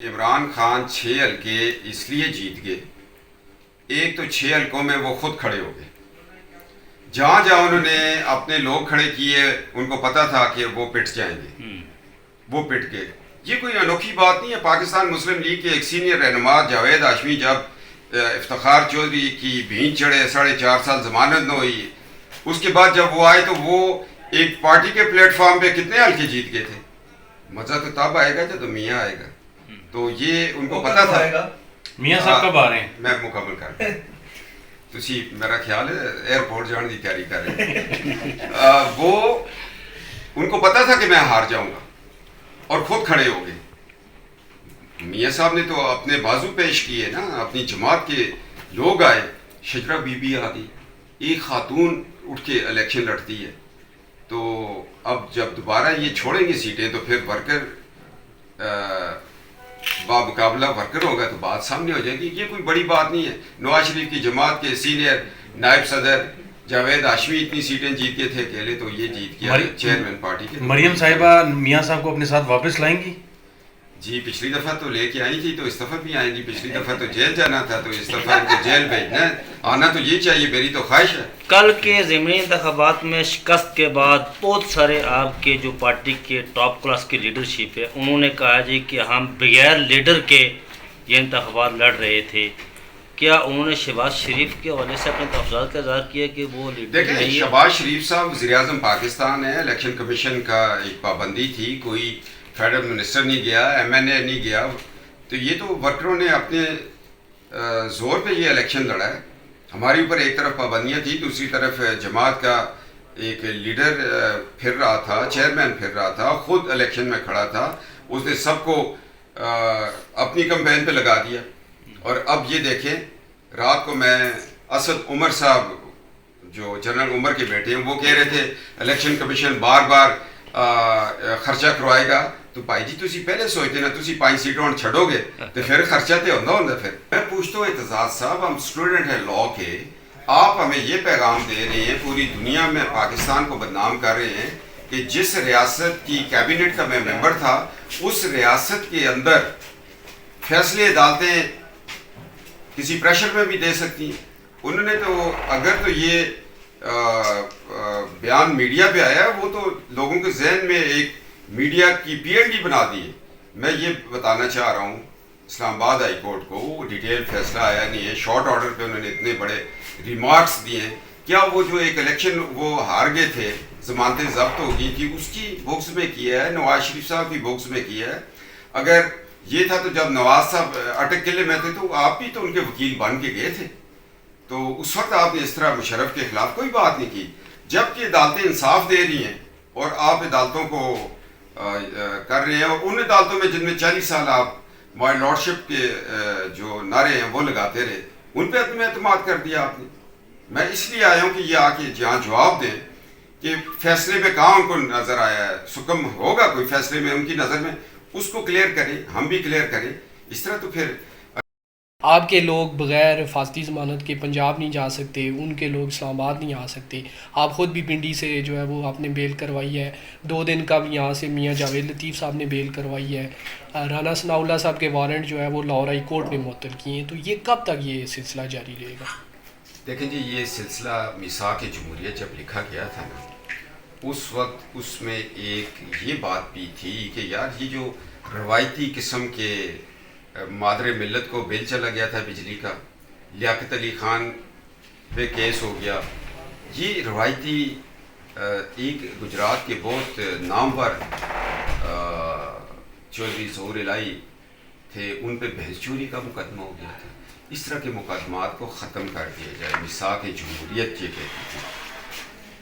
عمران خان 6 حلقے اس لیے جیت گئے، ایک تو 6 حلقوں میں وہ خود کھڑے ہو گئے، جہاں جہاں انہوں نے اپنے لوگ کھڑے کیے ان کو پتا تھا کہ وہ پٹ جائیں گے، وہ پٹ گئے۔ یہ کوئی انوکھی بات نہیں ہے۔ پاکستان مسلم لیگ کے ایک سینئر رہنما جاوید ہاشمی جب افتخار چودھری کی بھینچ چڑھے، 4.5 سال ضمانت نہ ہوئی، اس کے بعد جب وہ آئے تو وہ ایک پارٹی کے پلیٹ فارم پہ کتنے حلقے جیت گئے تھے۔ مزہ تو تب آئے گا جب میاں آئے گا، تو یہ ان کو پتا تھا۔ میاں صاحب کب آ رہے ہیں؟ میں مکمل کر رہا ہوں، تسی میرا خیال ہے ایئرپورٹ جانے کی تیاری کر رہے ہیں۔ وہ ان کو پتا تھا کہ میں ہار جاؤں گا اور خود کھڑے ہو گئے۔ میاں صاحب نے تو اپنے بازو پیش کیے نا، اپنی جماعت کے لوگ آئے، شجرا بی بی آ گئی، ایک خاتون اٹھ کے الیکشن لڑتی ہے۔ تو اب جب دوبارہ یہ چھوڑیں گے سیٹیں تو پھر ورکر بامقابلہ ورکر ہوگا تو بات سامنے ہو جائے گی۔ یہ کوئی بڑی بات نہیں ہے۔ نواز شریف کی جماعت کے سینئر نائب صدر جاوید ہاشمی اتنی سیٹیں جیت کے تھے اکیلے، تو یہ جیت گیا چیئرمین پارٹی کے۔ مریم صاحبہ میاں صاحب کو اپنے ساتھ واپس لائیں گی؟ جی پچھلی دفعہ تو لے کے آئی تھی، تو اس دفعہ بھی آئیں گی۔ پچھلی دفعہ تو جیل جانا تھا، تو اس دفعہ ان کو جیل بھیجنا ہے، آنا تو یہ چاہیے، میری تو خواہش ہے۔ کل کے ضمنی انتخابات میں شکست کے بعد بہت سارے آپ کے جو پارٹی کے ٹاپ کلاس کی لیڈرشپ ہے، انہوں نے کہا جی کہ ہم بغیر لیڈر کے یہ انتخابات لڑ رہے تھے۔ کیا انہوں نے شہباز شریف کے حوالے سے اپنے تفصیلات کا اظہار کیا کہ وہ لیڈر دیکھیں، نہیں ہے؟ شہباز شریف صاحب وزیر اعظم پاکستان ہے، الیکشن کمیشن کا ایک پابندی تھی، کوئی فیڈرل منسٹر نہیں گیا، ایم این اے نہیں گیا، تو یہ تو ورکروں نے اپنے زور پہ یہ الیکشن لڑا ہے۔ ہمارے اوپر ایک طرف پابندیاں تھیں، دوسری طرف جماعت کا ایک لیڈر پھر رہا تھا، چیئرمین پھر رہا تھا، خود الیکشن میں کھڑا تھا، اس نے سب کو اپنی کمپین پہ لگا دیا۔ اور اب یہ دیکھیں، رات کو میں اسد عمر صاحب جو جنرل عمر کے بیٹے ہیں، وہ کہہ رہے تھے الیکشن کمیشن بار بار خرچہ کروائے گا، تو بھائی جی تسی پہلے سوچتے نا، تسی 5 سیٹوں چھڑو گے تو پھر خرچہ تو ہوتا پھر۔ میں پوچھتا ہوں اعتزاز صاحب، ہم اسٹوڈنٹ ہیں لا کے، آپ ہمیں یہ پیغام دے رہے ہیں، پوری دنیا میں پاکستان کو بدنام کر رہے ہیں کہ جس ریاست کی کیبنٹ کا میں ممبر تھا، اس ریاست کے اندر فیصلے عدالتیں کسی پریشر میں بھی دے سکتی ہیں۔ انہوں نے تو اگر تو یہ بیان میڈیا پہ آیا ہے، وہ تو لوگوں کے ذہن میں ایک میڈیا کی پی ایل ڈی بنا دی ہے۔ میں یہ بتانا چاہ رہا ہوں اسلام آباد ہائی کورٹ کو، وہ ڈیٹیل فیصلہ آیا نہیں ہے، شارٹ آرڈر پہ انہوں نے اتنے بڑے ریمارکس دیے ہیں۔ کیا وہ جو ایک الیکشن وہ ہار گئے تھے، ضمانتیں ضبط ہو گئی تھی، اس کی بکس میں کیا ہے، نواز شریف صاحب کی بکس میں کیا ہے؟ اگر یہ تھا تو جب نواز صاحب اٹک قلعے میں تھے تو آپ بھی تو ان کے وکیل بن کے گئے تھے، تو اس وقت آپ نے اس طرح مشرف کے خلاف کوئی بات نہیں کی۔ جب کہ عدالتیں انصاف دے رہی ہیں اور آپ عدالتوں کو کر رہے ہیں، اور ان عدالتوں میں جن میں 40 سال آپ مائی لارڈشپ کے جو نعرے ہیں وہ لگاتے رہے، ان پہ عدم اعتماد کر دیا آپ نے۔ میں اس لیے آیا ہوں کہ یہ آ کے جہاں جواب دیں کہ فیصلے میں کہاں ان کو نظر آیا ہے، سکم ہوگا کوئی فیصلے میں ان کی نظر میں، اس کو کلیئر کریں، ہم بھی کلیئر کریں۔ اس طرح تو پھر آپ کے لوگ بغیر فاسدی ضمانت کے پنجاب نہیں جا سکتے، ان کے لوگ اسلام آباد نہیں آ سکتے۔ آپ خود بھی پنڈی سے جو ہے وہ آپ نے بیل کروائی ہے، 2 دن کا بھی یہاں سے میاں جاوید لطیف صاحب نے بیل کروائی ہے، رانا ثناء اللہ صاحب کے وارنٹ جو ہے وہ لاہور ہائی کورٹ نے معطل کیے ہیں۔ تو یہ کب تک یہ سلسلہ جاری رہے گا؟ دیکھیں جی، یہ سلسلہ میثاق جمہوریت جب لکھا گیا تھا نا، اس وقت اس میں ایک یہ بات بھی تھی کہ یار یہ جو روایتی قسم کے مادر ملت کو بل چلا گیا تھا بجلی کا، لیاقت علی خان پہ کیس ہو گیا، یہ روایتی ایک گجرات کے بہت نامور چودھری ظہور الہی تھے، ان پہ بھینس چوری کا مقدمہ ہو گیا تھا۔ اس طرح کے مقدمات کو ختم کر دیا جائے، میثاق جمہوریت یہ کہتی تھی۔